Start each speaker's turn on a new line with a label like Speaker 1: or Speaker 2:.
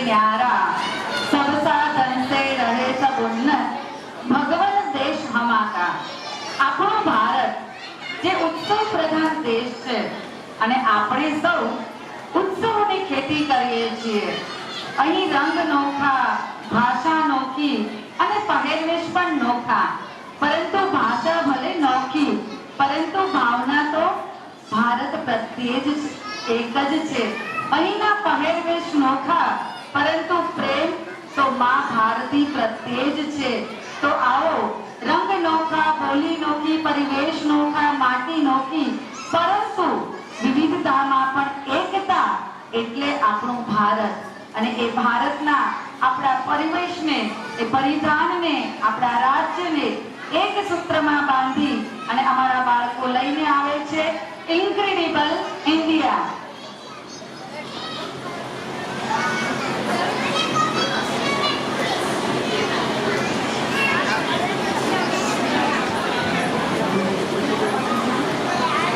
Speaker 1: न्यारा, सब साधन से रहे सब उन्नत, भगवन देश हमारा। આપણો ભારત જે ઉત્સવ પ્રધાન દેશ છે અને આપણે સૌ ઉત્સવોની ખેતી કરીએ છીએ। અહીં રંગ નોખા, ભાષા નોખી અને પહેરવેશ પણ નોખા, પરંતુ ભાષા ભલે નોખી પરંતુ ભાવના તો ભારત પ્રત્યે જ એક જ છે। અહીંના પહેરવેશ નોખા પરંતુ પ્રેમ તો માં ભારતી પ્રત્યે જ છે। તો આવો રંગ નોખા, બોલી નોખી, પરિવેશ નોખા, માટી નોખી, પરંતુ વિવિધતામાં પણ એકતા એટલે આપણું ભારત। અને એ ભારતના આપણા પરિવેશને, એ પરિધાનને, આપણા રાજ્યને એક સૂત્રમાં બાંધી અને અમારા બાળકો લઈને આવે છે ઇન્ક્રેડિબલ ઇન્ડિયા।